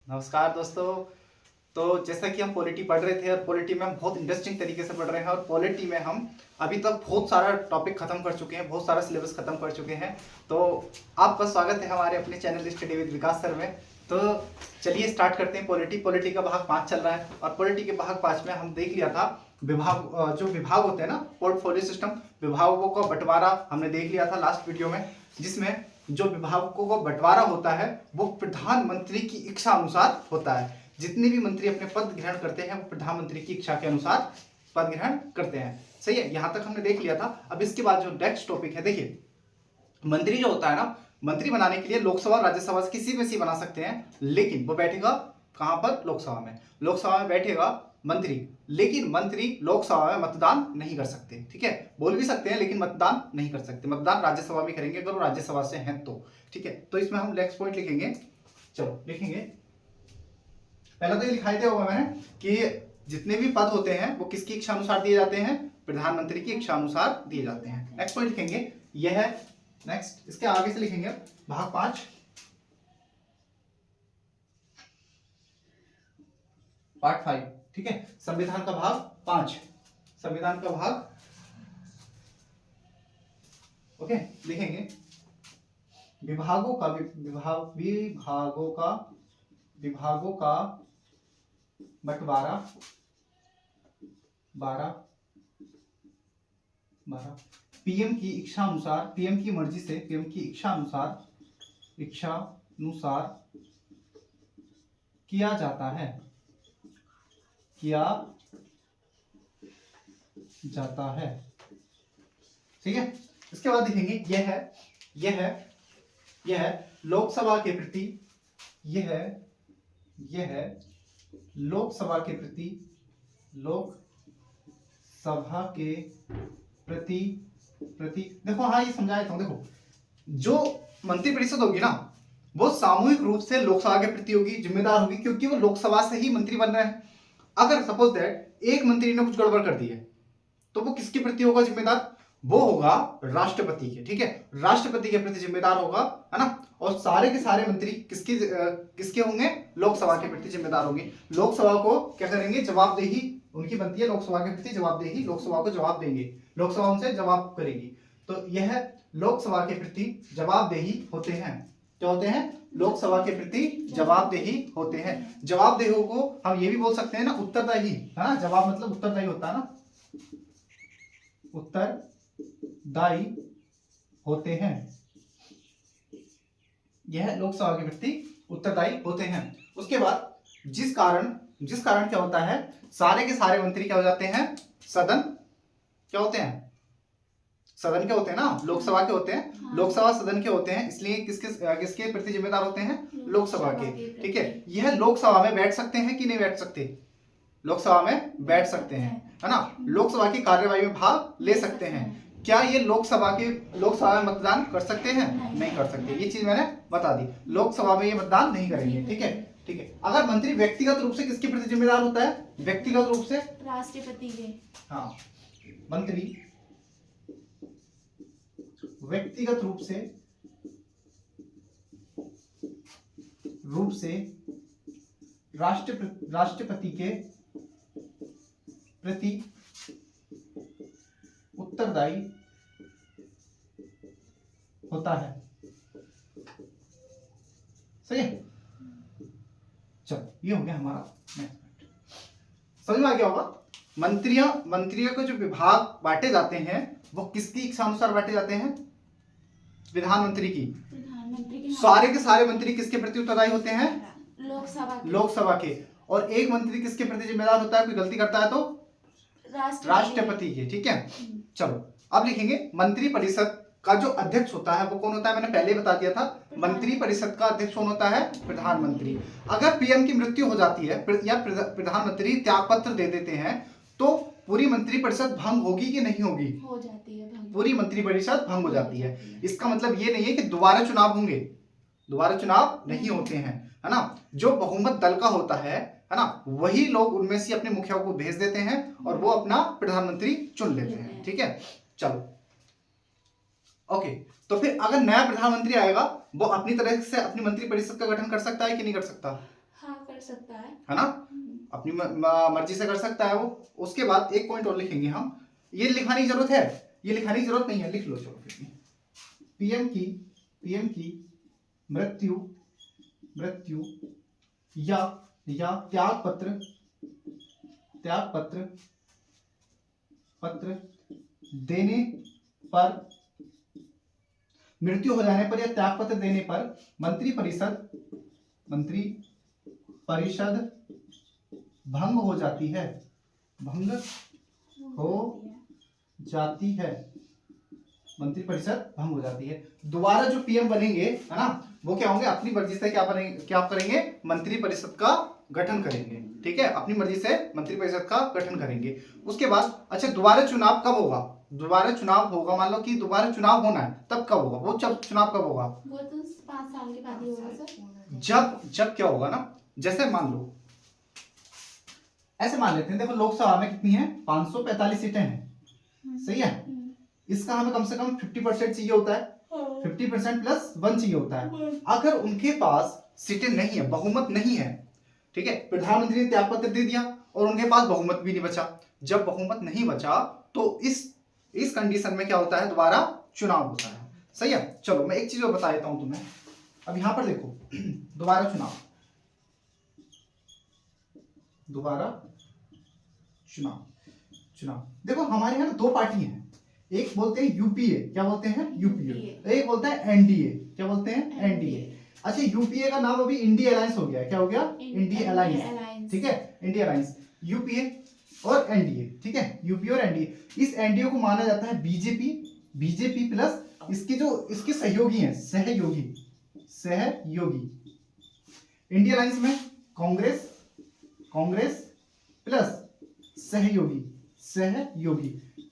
नमस्कार दोस्तों। तो जैसा कि हम पॉलिटी पढ़ रहे थे और पॉलिटी में हम बहुत इंटरेस्टिंग तरीके से पढ़ रहे हैं और पॉलिटी में हम अभी तक बहुत सारा टॉपिक खत्म कर चुके हैं, बहुत सारा सिलेबस खत्म कर चुके हैं। तो आपका स्वागत है हमारे अपने channel study with Vikas sir में। तो चलिए स्टार्ट करते हैं। पॉलिटी का भाग 5 चल रहा है और पॉलिटी के भाग 5 में हम देख लिया था विभाग, जो विभाग होते हैं ना, पोर्टफोलियो सिस्टम, विभागों का बंटवारा हमने देख लिया था लास्ट वीडियो में, जिसमें जो विभागों का बंटवारा होता है वो प्रधानमंत्री की इच्छा अनुसार होता है। जितने भी मंत्री अपने पद ग्रहण करते हैं वो प्रधानमंत्री की इच्छा के अनुसार पद ग्रहण करते हैं। सही है, यहां तक हमने देख लिया था। अब इसके बाद जो नेक्स्ट टॉपिक है, देखिए मंत्री जो होता है ना, मंत्री बनाने के लिए लोकसभा और राज्यसभा से किसी में से बना सकते हैं, लेकिन वो बैठेगा कहां पर? लोकसभा में। लोकसभा में बैठेगा मंत्री, लेकिन मंत्री लोकसभा में मतदान नहीं कर सकते। ठीक है, बोल भी सकते हैं लेकिन मतदान नहीं कर सकते। मतदान राज्यसभा में करेंगे अगर वो राज्यसभा से हैं तो। ठीक है, तो इसमें हम नेक्स्ट पॉइंट लिखेंगे। चलो लिखेंगे, पहले तो ये लिखाई दिया होगा मैंने कि जितने भी पद होते हैं वो किसकी इच्छा अनुसार दिए जाते हैं? प्रधानमंत्री की इच्छा अनुसार दिए जाते हैं। नेक्स्ट पॉइंट लिखेंगे, यह है नेक्स्ट। इसके आगे से लिखेंगे भाग 5 पार्ट 5। ठीक है, संविधान का भाग 5, संविधान का भाग। ओके, लिखेंगे विभागों का विभागों का बंटवारा 12 पीएम की इच्छा अनुसार, पीएम की मर्जी से, पीएम की इच्छा अनुसार किया जाता है, ठीक है। इसके बाद देखेंगे यह है लोकसभा के प्रति, यह है लोकसभा के प्रति देखो, हाँ ये समझा देता हूं। देखो, जो मंत्रिपरिषद होगी ना वो सामूहिक रूप से लोकसभा के प्रति होगी, जिम्मेदार होगी, क्योंकि वो लोकसभा से ही मंत्री बन रहे हैं। अगर सपोज दैट एक मंत्री ने कुछ गड़बड़ कर दी है तो वो किसके प्रति होगा जिम्मेदार? वो होगा राष्ट्रपति के। ठीक है, राष्ट्रपति के प्रति जिम्मेदार होगा, है ना। और सारे के सारे मंत्री किसके होंगे? लोकसभा के प्रति जिम्मेदार होंगे। लोकसभा को क्या करेंगे? जवाबदेही उनकी बनती है, लोकसभा के प्रति जवाबदेही, लोकसभा को जवाब देंगे, लोकसभा उनसे जवाब करेगी। तो यह लोकसभा के प्रति जवाबदेही होते हैं। क्या होते हैं? लोकसभा के प्रति जवाबदेही होते हैं। जवाबदेहों को हम ये भी बोल सकते हैं ना, उत्तरदायी, है ना। जवाब मतलब उत्तरदायी होता है ना, उत्तरदायी होते हैं। यह लोकसभा के प्रति उत्तरदायी होते हैं। उसके बाद जिस कारण क्या होता है, सारे के सारे मंत्री क्या हो जाते हैं? सदन क्या होते हैं? सदन के होते हैं ना, लोकसभा के होते हैं। हाँ। लोकसभा सदन के होते हैं, इसलिए किसके प्रति जिम्मेदार होते हैं? लोकसभा के। ठीक है, यह लोकसभा में बैठ सकते हैं कि नहीं बैठ सकते? लोकसभा में बैठ सकते हैं, है ना। लोकसभा की कार्यवाही में भाग ले सकते हैं। क्या ये लोकसभा में मतदान कर सकते हैं? नहीं कर सकते। ये चीज मैंने बता दी, लोकसभा में ये मतदान नहीं करेंगे। ठीक है, ठीक है। अगर मंत्री व्यक्तिगत रूप से किसके प्रति जिम्मेदार होता है? व्यक्तिगत रूप से राष्ट्रपति के। हाँ, मंत्री व्यक्तिगत रूप से राष्ट्रपति के प्रति उत्तरदायी होता है। सही है, चलो ये हो गया हमारा नेक्स्ट पॉइंट। समझ में आ गया होगा। मंत्रियों को जो विभाग बांटे जाते हैं वो किसकी इच्छा अनुसार बांटे जाते हैं? प्रधानमंत्री की। सारे के सारे मंत्री किसके प्रति उत्तरदायी होते हैं? लोकसभा के। और एक मंत्री किसके प्रति जिम्मेदार होता है? कोई गलती करता है तो राष्ट्रपति के। ठीक है, चलो अब लिखेंगे मंत्री परिषद का जो अध्यक्ष होता है वो कौन होता है? मैंने पहले ही बता दिया था, मंत्री परिषद का अध्यक्ष कौन होता है? प्रधानमंत्री। अगर पीएम की मृत्यु हो जाती है या प्रधानमंत्री त्याग पत्र दे देते हैं तो पूरी मंत्रिपरिषद भंग होगी कि नहीं होगी? हो जाती है भंग। पूरी मंत्रिपरिषद भंग हो जाती है। इसका मतलब ये नहीं है कि दोबारा चुनाव होंगे, दोबारा चुनाव नहीं होते हैं, है ना। जो बहुमत दल का होता है ना, वही लोग उनमें से अपने मुखिया को भेज देते हैं और वो अपना प्रधानमंत्री चुन लेते हैं। ठीक है, चलो ओके। तो फिर अगर नया प्रधानमंत्री आएगा वो अपनी तरह से अपनी मंत्रिपरिषद का गठन कर सकता है कि नहीं कर सकता? हाँ कर सकता है ना, अपनी मर्जी से कर सकता है वो। उसके बाद एक पॉइंट और लिखेंगे हम, ये लिखाने की जरूरत है, ये लिखाने की जरूरत नहीं है, लिख लो चलो फिर भी। पीएम की मृत्यु या त्याग पत्र देने पर, मृत्यु हो जाने पर या त्याग पत्र देने पर मंत्री परिषद भंग हो जाती है, मंत्री परिषद भंग हो जाती है। दोबारा जो पीएम बनेंगे, है ना, वो क्या होंगे, अपनी मर्जी से क्या करेंगे, मंत्री परिषद का गठन करेंगे। ठीक है, अपनी मर्जी से मंत्री परिषद का गठन करेंगे। उसके बाद अच्छा, दोबारा चुनाव कब होगा, दोबारा चुनाव होगा, मान लो कि दोबारा चुनाव होना है, तब कब होगा वो, जब चुनाव कब होगा, वो तो 5 साल के बाद ही होगा सर। जब क्या होगा ना, जैसे मान लो ऐसे मान लेते हैं, देखो लोकसभा में कितनी है, 545 सीटें हैं, सही है, इसका हमें कम से कम 50% चाहिए होता है, 50% प्लस 1 चाहिए होता है। अगर उनके पास सीटें नहीं है, बहुमत नहीं है, ठीक है, प्रधानमंत्री ने त्यागपत्र दे दिया और उनके पास बहुमत भी नहीं बचा, जब बहुमत नहीं बचा तो इस कंडीशन में क्या होता है, दोबारा चुनाव होता है। सही है, चलो मैं एक चीज और बता देता हूं तुम्हें। अब यहां पर देखो, दोबारा चुनाव देखो, हमारे यहाँ ना 2 पार्टी हैं, एक बोलते हैं यूपीए, क्या बोलते हैं, यूपीए, एक बोलता है एनडीए, क्या बोलते हैं, एनडीए। अच्छा, यूपीए का नाम अभी इंडिया अलायंस हो गया है, क्या हो गया, इंडिया अलायंस, ठीक है, इंडिया अलायंस, यूपीए और एनडीए, ठीक है, यूपीए और एनडीए। इस एनडीए को माना जाता है बीजेपी प्लस इसके सहयोगी हैं, सहयोगी। इंडिया अलायंस में कांग्रेस प्लस सहयोगी,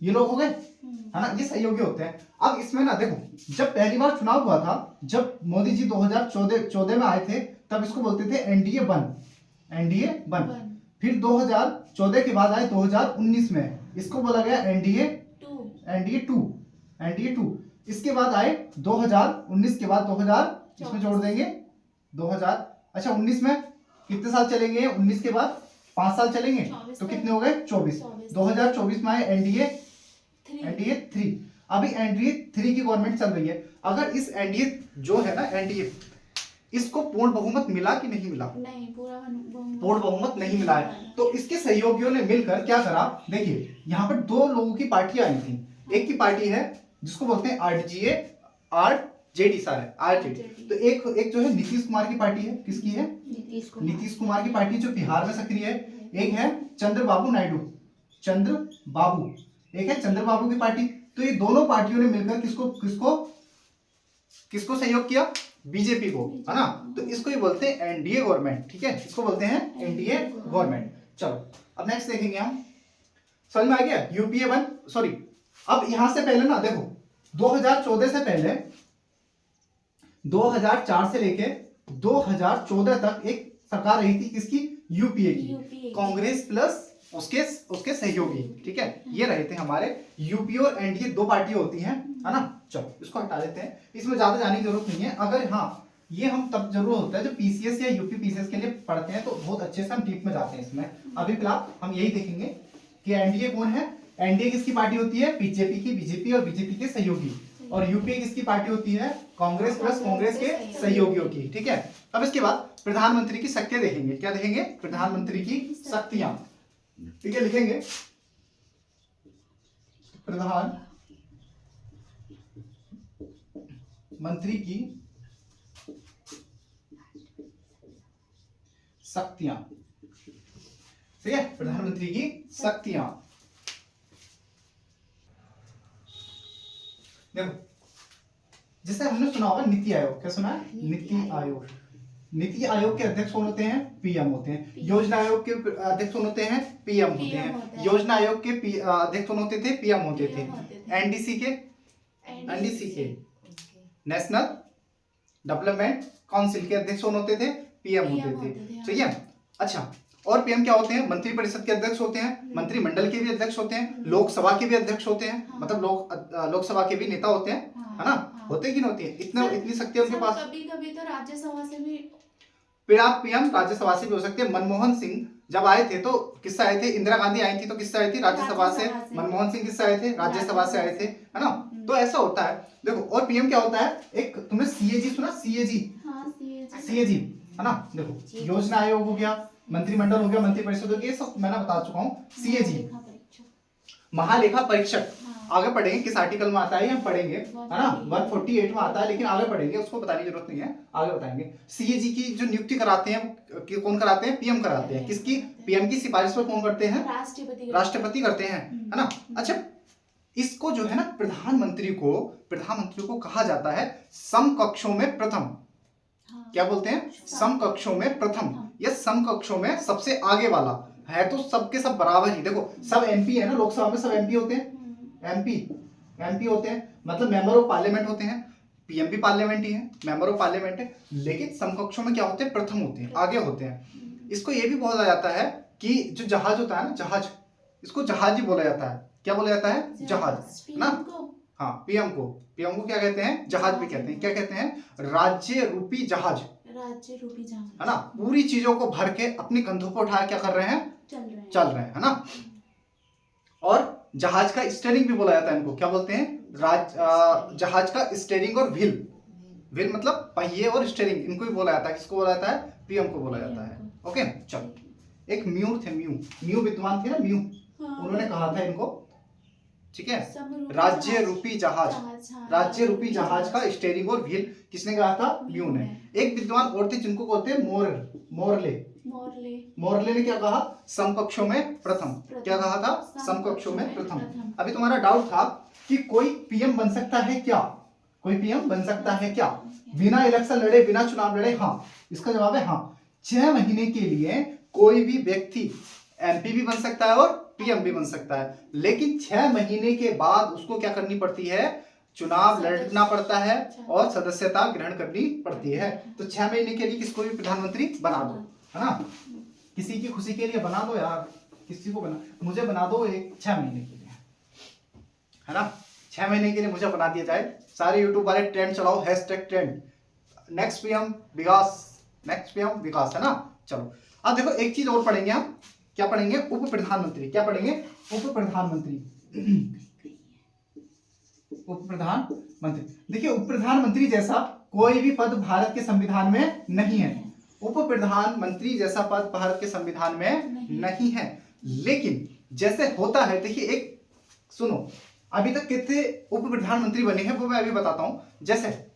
ये लोग हो गए, है ना, ये सहयोगी होते हैं। अब इसमें ना देखो, जब पहली बार चुनाव हुआ था, जब मोदी जी 2014 में आए थे, तब इसको बोलते थे एनडीए वन। फिर 2014 के बाद आए 2019 में, इसको बोला गया एनडीए टू। इसके बाद आए 2019 के बाद 2000 इसमें जोड़ देंगे 2000, अच्छा 19 में कितने साल चलेंगे, 19 के बाद 5 साल चलेंगे, तो कितने हो गए, 24। 2024 में आए एनडीए 3। अभी एनडीए 3 की गवर्नमेंट चल रही है। अगर इस एनडीए जो है ना, एनडीए, इसको पूर्ण बहुमत मिला कि नहीं मिला, नहीं, पूर्ण बहुमत नहीं मिला है, तो इसके सहयोगियों ने मिलकर क्या करा, देखिए यहाँ पर 2 लोगों की पार्टियां आई थी। एक की पार्टी है जिसको बोलते हैं आरजेडी, तो एक जो है नीतीश कुमार की पार्टी है, किसकी है, नीतीश कुमार की पार्टी, जो बिहार में सक्रिय है। एक है चंद्रबाबू, एक है चंद्रबाबू की पार्टी। तो ये दोनों पार्टियों ने मिलकर किसको सहयोग किया, बीजेपी को, है ना, तो इसको ये बोलते हैं एनडीए गवर्नमेंट, ठीक है, इसको बोलते हैं एनडीए गवर्नमेंट। चलो अब नेक्स्ट देखेंगे हम, समझ में आ गया, यूपीए 1, सॉरी, अब यहां से पहले ना देखो, 2014 से पहले 2004 से लेके 2014 तक एक सरकार रही थी, किसकी, यूपीए की, कांग्रेस प्लस उसके सहयोगी, ठीक है, ये रहे थे हमारे। यूपीए और एनडीए 2 पार्टियां होती हैं, है ना। चलो इसको हटा देते हैं, इसमें ज्यादा जाने की जरूरत नहीं है। अगर हाँ, ये हम तब जरूर होता है जब पीसीएस या यूपी पीसीएस के लिए पढ़ते हैं, तो बहुत अच्छे से हम डीप में जाते हैं इसमें। अभी फिलहाल हम यही देखेंगे कि एनडीए कौन है, एनडीए किसकी पार्टी होती है, बीजेपी और बीजेपी के सहयोगी, और यूपीए किसकी पार्टी होती है, कांग्रेस प्लस कांग्रेस के सहयोगियों की, ठीक है। अब इसके बाद प्रधानमंत्री की शक्तियां देखेंगे, क्या देखेंगे, प्रधानमंत्री की शक्तियां, ठीक है, लिखेंगे प्रधानमंत्री की शक्तियां, ठीक है, प्रधानमंत्री की शक्तियां। देखो, जैसे हमने सुना होगा नीति आयोग, क्या सुना है, नीति आयोग के अध्यक्ष कौन होते हैं, पीएम होते हैं। योजना आयोग के अध्यक्ष कौन होते हैं, पीएम होते हैं। योजना आयोग के अध्यक्ष कौन होते थे, पीएम होते थे। एनडीसी के नेशनल डेवलपमेंट काउंसिल के अध्यक्ष कौन होते थे, पीएम होते थे, ठीक है। अच्छा, और पीएम क्या होते हैं, मंत्री परिषद के अध्यक्ष होते हैं, मंत्रिमंडल के भी अध्यक्ष होते हैं, लोकसभा के भी अध्यक्ष होते हैं, मतलब लोकसभा के भी नेता होते हैं, है ना, होते कि नहीं होती है, इतनी शक्ति उनके पास। कभी कभी तो राज्यसभा से भी फिर आप पीएम राज्यसभा से भी हो सकते हैं। मनमोहन सिंह जब आए थे तो किससे आए थे? इंदिरा गांधी आई थी तो किससे आई थी? राज्यसभा से। मनमोहन सिंह किससे आए थे? राज्यसभा से आए थे, है ना। तो ऐसा होता है देखो। और पीएम क्या होता है? एक तुमने सीएजी सुना? सीएजी, सीएजी, है ना। देखो योजना आयोग हो गया, मंत्रिमंडल हो गया, मंत्रिपरिषद हो गया, ये सब मैंने बता चुका हूँ। सीएजी महालेखा परीक्षक, आगे पढ़ेंगे किस आर्टिकल में आता है, हम पढ़ेंगे, है ना। 148 में आता है, लेकिन आगे पढ़ेंगे, उसको बताने की जरूरत नहीं है, आगे बताएंगे। सीएजी की जो नियुक्ति कराते हैं कौन कराते हैं? पीएम कराते हैं। किसकी? पीएम की सिफारिश पर कौन करते हैं? राष्ट्रपति करते हैं, है ना। अच्छा, इसको जो है ना प्रधानमंत्री को कहा जाता है समकक्षों में प्रथम। क्या बोलते हैं? समकक्षों में प्रथम या समकक्षों में सबसे आगे वाला है। तो सबके सब बराबर ही। देखो सब एमपी है ना, लोकसभा में सब एमपी होते हैं, एमपी होते हैं, मतलब मेंबर ऑफ पार्लियामेंट होते हैं। पीएम भी पार्लियामेंट ही है, मेंबर ऑफ पार्लियामेंट है, लेकिन समकक्षों में क्या होते हैं? प्रथम होते हैं, आगे होते हैं। इसको ये भी बोला जाता है कि जो जहाज होता है ना, जहाज, इसको जहाज ही बोला जाता है। क्या बोला जाता है? जहाज, ना। हाँ, पीएम को क्या कहते हैं? जहाज भी कहते हैं। क्या कहते हैं? राज्य रूपी जहाज, है ना। पूरी चीजों को भर के अपने कंधों पर उठा क्या कर रहे हैं? चल रहे हैं, है ना। और जहाज का स्टीयरिंग भी बोला जाता है इनको। क्या बोलते हैं? जहाज का स्टीयरिंग और व्हील मतलब पहिए और स्टीयरिंग, इनको भी बोला जाता है। किसको बोला जाता है? पीएम को बोला जाता है। ओके, चलो। एक म्यू थे, म्यू विद्वान थे ना, म्यू, उन्होंने कहा था इनको, ठीक है। राज्य रूपी जहाज का स्टीयरिंग और व्हील किसने कहा था? म्यू ने। एक विद्वान और थे जिनको बोलते हैं मोरले ने क्या कहा? समकक्षों में प्रथम। क्या कहा था? समकक्षों में प्रथम। अभी तुम्हारा डाउट था कि कोई पीएम बन सकता है क्या? कोई पीएम बन सकता है क्या बिना इलेक्शन लड़े, बिना चुनाव लड़े? हाँ, इसका जवाब है हाँ। 6 महीने के लिए कोई भी व्यक्ति एमपी भी बन सकता है और पीएम भी बन सकता है, लेकिन 6 महीने के बाद उसको क्या करनी पड़ती है? चुनाव लड़ना पड़ता है और सदस्यता ग्रहण करनी पड़ती है। तो 6 महीने के लिए किसको भी प्रधानमंत्री बना दो, है ना। किसी की खुशी के लिए बना दो यार, किसी को मुझे बना दो एक 6 महीने के लिए, है ना। 6 महीने के लिए मुझे बना दिया जाए। सारे यूट्यूब वाले ट्रेंड चलाओ, #ट्रेंड, नेक्स्ट पीएम विकास, है ना। चलो अब देखो एक चीज और पढ़ेंगे हम। क्या पढ़ेंगे? उप प्रधानमंत्री। क्या पढ़ेंगे? उप प्रधानमंत्री। उप प्रधानमंत्री, देखिए उप प्रधानमंत्री जैसा कोई भी पद भारत के संविधान में नहीं है। उप प्रधानमंत्री जैसा पद भारत के संविधान में नहीं है, लेकिन जैसे होता है, देखिए एक सुनो, अभी तक कितने उप प्रधानमंत्री बने हैं वो मैं अभी बताता हूं। जैसे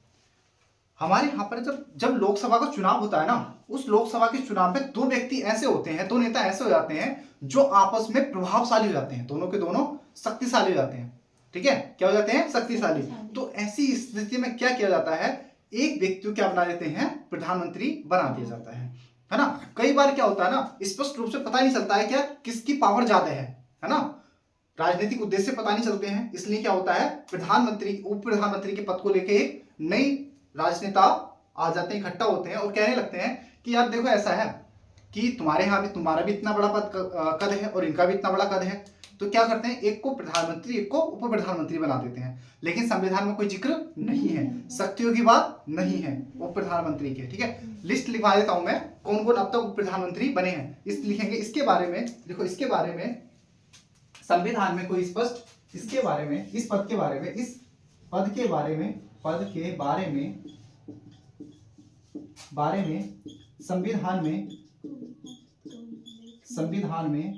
हमारे यहाँ पर जब लोकसभा का चुनाव होता है ना, उस लोकसभा के चुनाव में 2 व्यक्ति ऐसे होते हैं, 2 नेता ऐसे हो जाते हैं जो आपस में प्रभावशाली हो जाते हैं, दोनों के दोनों शक्तिशाली हो जाते हैं, ठीक है। क्या हो जाते हैं? शक्तिशाली। तो ऐसी स्थिति में क्या किया जाता है? एक व्यक्ति को क्या बना देते हैं? प्रधानमंत्री बना दिया जाता है ना। कई बार क्या होता है ना, स्पष्ट रूप से पता नहीं चलता है क्या किसकी पावर ज्यादा है ना। राजनीतिक उद्देश्य पता नहीं चलते हैं, इसलिए क्या होता है? प्रधानमंत्री, उप प्रधानमंत्री के पद को लेकर एक नई राजनेता आ जाते हैं, इकट्ठा होते हैं और कहने लगते हैं कि यार देखो ऐसा है कि तुम्हारे यहाँ भी, तुम्हारा भी इतना बड़ा कद है और इनका भी इतना बड़ा कद है, तो क्या करते हैं? एक को प्रधानमंत्री, एक को उप प्रधानमंत्री बना देते हैं। लेकिन संविधान में कोई जिक्र नहीं है, शक्तियों की बात नहीं है उप प्रधानमंत्री के, ठीक है। लिस्ट लिखवा देता हूं मैं, कौन कौन अब तक उप प्रधानमंत्री बने हैं, इस लिखेंगे। इसके बारे में देखो, इसके बारे में संविधान में कोई स्पष्ट, इसके बारे में, इस पद के बारे में, इस पद के बारे में, संविधान में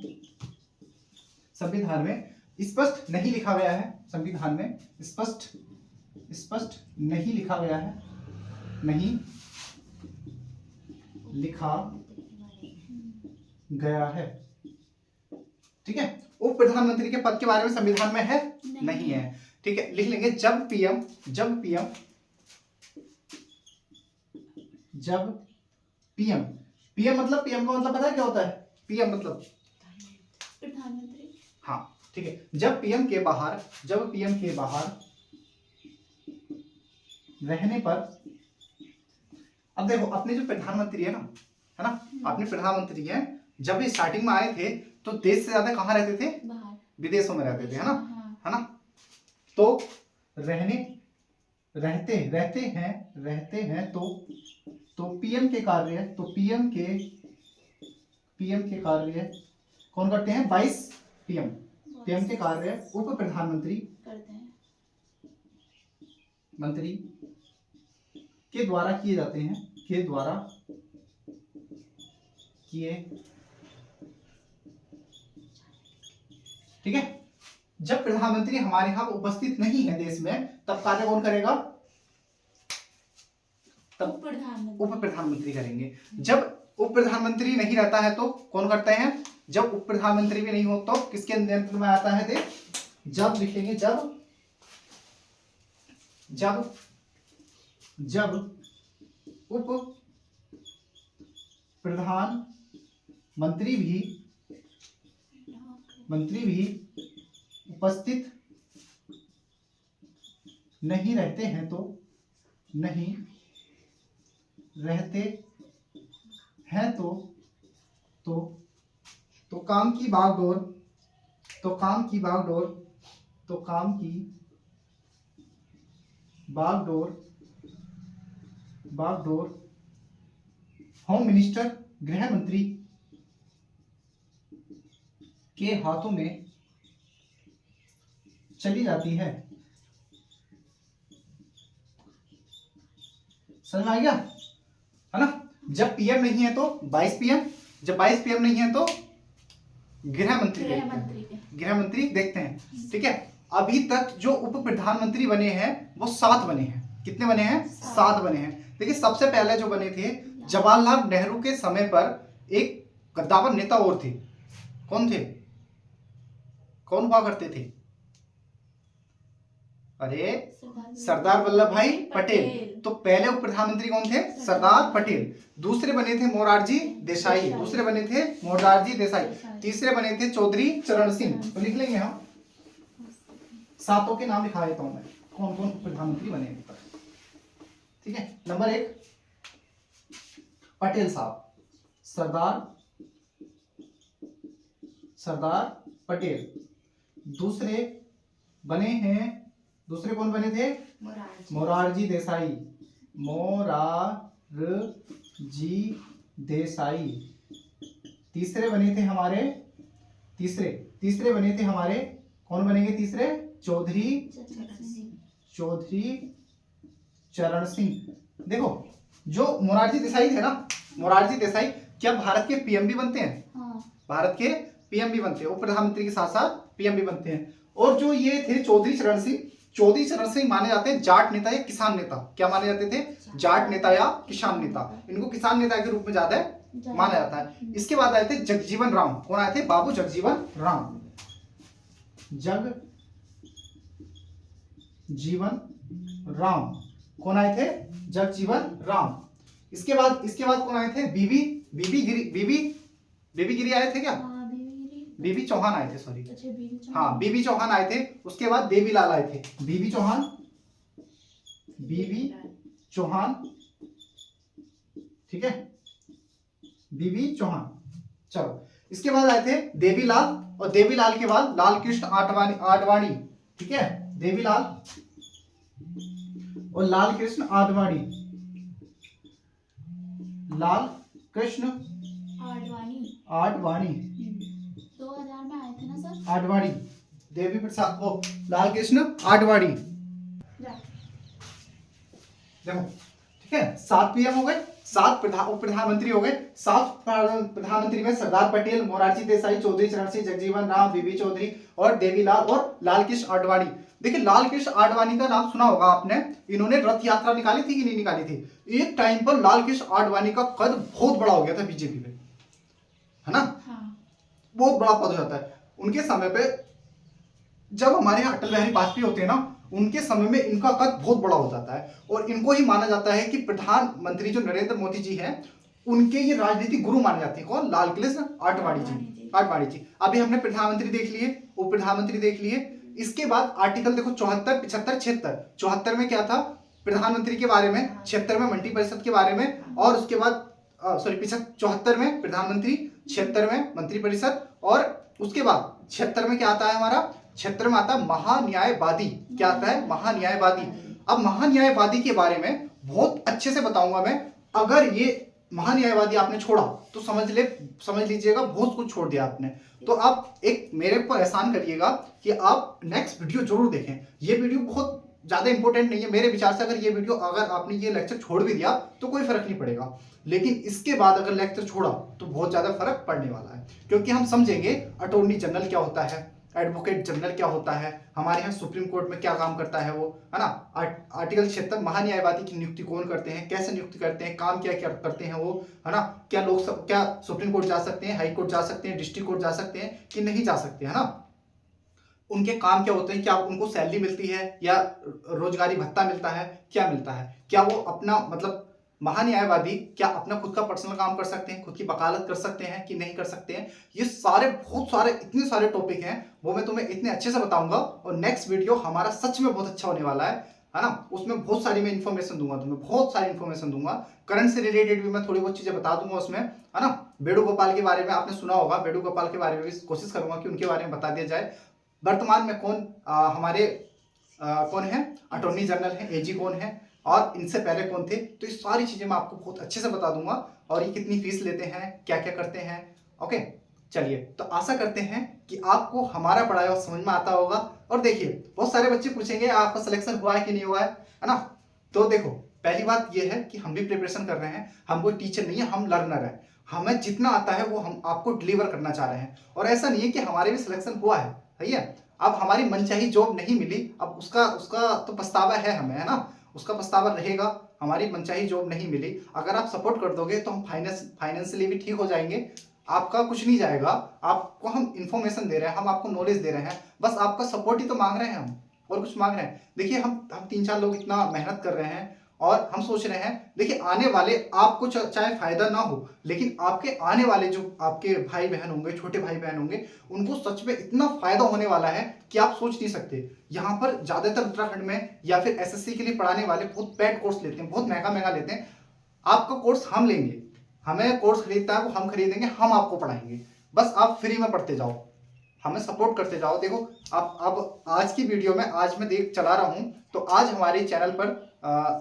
स्पष्ट नहीं लिखा गया है। संविधान में स्पष्ट नहीं लिखा गया है, नहीं लिखा गया है, ठीक है। उप प्रधानमंत्री के पद के बारे में संविधान में है? नहीं है, ठीक है। लिख लेंगे जब पीएम मतलब, पीएम का मतलब पता है क्या होता है? पीएम मतलब प्रधानमंत्री, हाँ, ठीक है। जब पीएम के बाहर रहने पर, अब देखो अपने जो प्रधानमंत्री है ना, अपने प्रधानमंत्री हैं, जब स्टार्टिंग में आए थे तो देश से ज्यादा कहाँ रहते थे? बाहर, विदेशों में रहते थे, है ना। तो रहते हैं तो पीएम के कार्य, तो पीएम के कार्य कौन करते हैं? 22 पीएम। पीएम के कार्य उप प्रधानमंत्री करते हैं। मंत्री के द्वारा किए जाते हैं, के द्वारा किए। ठीक है, जब प्रधानमंत्री हमारे यहां उपस्थित नहीं है देश में, तब कार्य कौन करेगा? तब उप प्रधानमंत्री करेंगे। जब उप प्रधानमंत्री नहीं रहता है तो कौन करते हैं? जब उप प्रधानमंत्री भी नहीं हो तो किसके नियंत्रण में आता है? देश। जब लिखेंगे, जब उप प्रधानमंत्री भी उपस्थित नहीं रहते हैं तो काम की बागडोर होम मिनिस्टर, गृह मंत्री के हाथों में चली जाती है। समझ में आ गया है ना? जब पीएम नहीं है तो 22 पीएम, जब 22 पीएम नहीं है तो गृह मंत्री देखते हैं। ठीक है, अभी तक जो उप प्रधानमंत्री बने हैं वो 7 बने हैं। कितने बने हैं? 7 बने हैं। देखिए, सबसे पहले जो बने थे जवाहरलाल नेहरू के समय पर एक गद्दावर नेता और थे। कौन थे? कौन हुआ करते थे? अरे, सरदार वल्लभ भाई पटेल। तो पहले उप प्रधानमंत्री कौन थे? सरदार पटेल। दूसरे बने थे मोरारजी देसाई। तीसरे बने थे चौधरी चरण सिंह। तो लिख लेंगे हम, 7 के नाम लिखा देता हूं मैं, कौन कौन प्रधानमंत्री बने। ठीक है, नंबर 1 पटेल साहब, सरदार पटेल। दूसरे कौन बने थे? मोरारजी देसाई। तीसरे बने थे हमारे कौन बनेंगे तीसरे? चौधरी चरण सिंह। देखो, जो मोरारजी देसाई थे ना, मोरारजी देसाई क्या भारत के पीएम भी बनते हैं? हाँ। भारत के पीएम भी बनते हैं, उप प्रधानमंत्री के साथ साथ पीएम भी बनते हैं। और जो ये थे चौधरी चरण सिंह माने जाते हैं जाट नेता या किसान नेता। क्या माने जाते थे? जाट नेता या किसान नेता। इनको किसान नेता के रूप में ज्यादा माना जाता है। इसके बाद आए थे जगजीवन राम। कौन आए थे? बाबू जगजीवन राम। कौन आए थे? जगजीवन राम। इसके बाद कौन आए थे? बीबी गिरी आए थे क्या? बीबी चौहान आए थे, सॉरी। हाँ, बीबी चौहान आए थे। उसके बाद देवीलाल आए थे। बीबी चौहान। ठीक है, बीबी चौहान। चलो, इसके बाद आए थे देवीलाल, और देवीलाल के बाद लाल कृष्ण आडवाणी। ठीक है, देवीलाल और लाल कृष्ण आडवाणी। लाल कृष्ण आडवाणी 2000 में आए थे ना सर? आडवाणी, देवी प्रसाद, वो लाल कृष्ण आडवाणी। देखो, ठीक है, 7 पीएम हो गए, 7 उप प्रधानमंत्री हो गए। 7 प्रधानमंत्री में सरदार पटेल, मोरारजी देसाई, चौधरी चरण सिंह, जगजीवन राम, बीबी चौधरी और देवीलाल और लाल कृष्ण आडवाणी। देखिए, लाल कृष्ण आडवाणी का नाम सुना होगा आपने। इन्होंने रथ यात्रा निकाली थी कि नहीं निकाली थी? एक टाइम पर लाल कृष्ण आडवाणी का कद बहुत बड़ा हो गया था बीजेपी में, है ना? हाँ। बहुत बड़ा पद हो जाता है उनके समय पे। जब हमारे यहाँ अटल बिहारी वाजपेयी होते हैं ना, उनके समय में इनका कद बहुत बड़ा हो जाता है, और इनको ही माना जाता है कि प्रधानमंत्री जो नरेंद्र मोदी जी हैं, उनके ये राजनीतिक गुरु माने जाते हैं। कौन? लाल कृष्ण आडवाणी जी। अभी हमने प्रधानमंत्री देख लिए, उप प्रधानमंत्री देख लिए। इसके बाद आर्टिकल देखो 74, 75, 76। 74 में क्या था? प्रधानमंत्री के बारे में, 76 में मंत्रिपरिषद के बारे में, और उसके बाद 74 में प्रधानमंत्री, 76 में मंत्रिपरिषद, और उसके बाद 76 में क्या आता है हमारा? 76 में आता है महान्यायवादी। क्या आता है? महान्यायवादी। अब महान्यायवादी के बारे में बहुत अच्छे से बताऊंगा मैं, अगर ये महान्यायवादी आपने छोड़ा तो समझ लीजिएगा बहुत कुछ छोड़ दिया आपने। तो आप एक मेरे पर एहसान करिएगा कि आप नेक्स्ट वीडियो जरूर देखें। ये वीडियो बहुत ज्यादा इंपॉर्टेंट नहीं है मेरे विचार से। अगर आपने ये लेक्चर छोड़ भी दिया तो कोई फर्क नहीं पड़ेगा, लेकिन इसके बाद अगर लेक्चर छोड़ा तो बहुत ज्यादा फर्क पड़ने वाला है, क्योंकि हम समझेंगे अटॉर्नी जनरल क्या होता है, एडवोकेट जनरल क्या होता है, हमारे यहाँ सुप्रीम कोर्ट में क्या काम करता है वो, है ना। आर्टिकल 76 महान्यायवादी की नियुक्ति कौन करते हैं, कैसे नियुक्ति करते हैं, काम क्या क्या करते हैं वो, है ना। क्या सुप्रीम कोर्ट जा सकते हैं, हाई कोर्ट जा सकते हैं, डिस्ट्रिक्ट कोर्ट जा सकते हैं कि नहीं जा सकते, है ना। उनके काम क्या होते हैं, क्या उनको सैलरी मिलती है या रोजगारी भत्ता मिलता है, क्या मिलता है, क्या वो अपना मतलब महान्यायवादी क्या अपना खुद का पर्सनल काम कर सकते हैं, खुद की वकालत कर सकते हैं कि नहीं कर सकते हैं। ये सारे बहुत सारे इतने सारे टॉपिक हैं, वो मैं तुम्हें इतने अच्छे से बताऊंगा। और नेक्स्ट वीडियो हमारा सच में बहुत अच्छा होने वाला है ना। उसमें बहुत सारी मैं इन्फॉर्मेशन दूंगा तुम्हें, बहुत सारी इन्फॉर्मेशन दूंगा। करंट से रिलेटेड भी मैं थोड़ी बहुत चीजें बता दूंगा उसमें, है ना। वेणुगोपाल के बारे में आपने सुना होगा, वेणुगोपाल के बारे में भी कोशिश करूंगा कि उनके बारे में बता दिया जाए। वर्तमान में हमारे कौन है अटॉर्नी जनरल है, एजी कौन है, और इनसे पहले कौन थे। तो ये सारी चीजें मैं आपको बहुत अच्छे से बता दूंगा, और ये कितनी फीस लेते हैं, क्या क्या करते हैं। ओके, चलिए, तो आशा करते हैं कि आपको हमारा पढ़ाया हुआ समझ में आता होगा। और देखिए, बहुत सारे बच्चे पूछेंगे आपका सिलेक्शन हुआ है कि नहीं हुआ है ना। तो देखो, पहली बात यह है कि हम भी प्रिपरेशन कर रहे हैं, हम कोई टीचर नहीं है, हम लर्नर है। हमें जितना आता है वो हम आपको डिलीवर करना चाह रहे हैं। और ऐसा नहीं है कि हमारे भी सिलेक्शन हुआ है, सही है। अब हमारी मनचाही जॉब नहीं मिली, अब उसका उसका तो पछतावा है हमें, है ना। उसका पछतावा रहेगा, हमारी मनचाही जॉब नहीं मिली। अगर आप सपोर्ट कर दोगे तो हम फाइनेंशियली भी ठीक हो जाएंगे, आपका कुछ नहीं जाएगा। आपको हम इंफॉर्मेशन दे रहे हैं, हम आपको नॉलेज दे रहे हैं, बस आपका सपोर्ट ही तो मांग रहे हैं हम, और कुछ मांग रहे हैं। देखिए, हम 3-4 लोग इतना मेहनत कर रहे हैं, और हम सोच रहे हैं, देखिए आने वाले आपको चाहे फायदा ना हो, लेकिन आपके आने वाले जो आपके भाई बहन होंगे, छोटे भाई बहन होंगे, उनको सच में इतना फायदा होने वाला है कि आप सोच नहीं सकते। यहाँ पर ज्यादातर उत्तराखंड में या फिर एसएससी के लिए पढ़ाने वाले बहुत पेड कोर्स लेते हैं, बहुत महंगा महंगा लेते हैं। आपका कोर्स हम लेंगे, हमें कोर्स खरीदता है वो हम खरीदेंगे, हम आपको पढ़ाएंगे, बस आप फ्री में पढ़ते जाओ, हमें सपोर्ट करते जाओ। देखो, आप अब आज की वीडियो में आज मैं देख चला रहा हूं, तो आज हमारे चैनल पर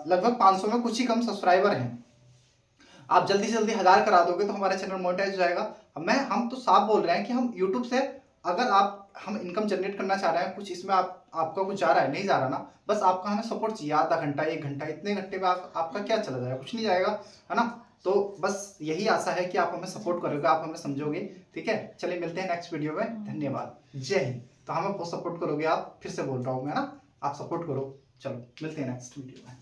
लगभग 500 में कुछ ही कम सब्सक्राइबर हैं। आप जल्दी से जल्दी 1000 करा दोगे तो हमारा चैनल मोनेटाइज हो जाएगा। हम तो साफ बोल रहे हैं कि हम यूट्यूब से अगर हम इनकम जनरेट करना चाह रहे हैं, कुछ इसमें आपका कुछ जा रहा है, नहीं जा रहा ना, बस आपका हमें सपोर्ट चाहिए। आधा घंटा, 1 घंटा, इतने घंटे में आपका क्या चला जाएगा, कुछ नहीं जाएगा, है ना। तो बस यही आशा है कि आप हमें सपोर्ट करोगे, आप हमें समझोगे, ठीक है। चलिए, मिलते हैं नेक्स्ट वीडियो में। धन्यवाद, जय हिंद। तो हमें बहुत सपोर्ट करोगे आप, फिर से बोल रहा हूँ मैं, ना। आप सपोर्ट करो। चलो, मिलते हैं नेक्स्ट वीडियो में।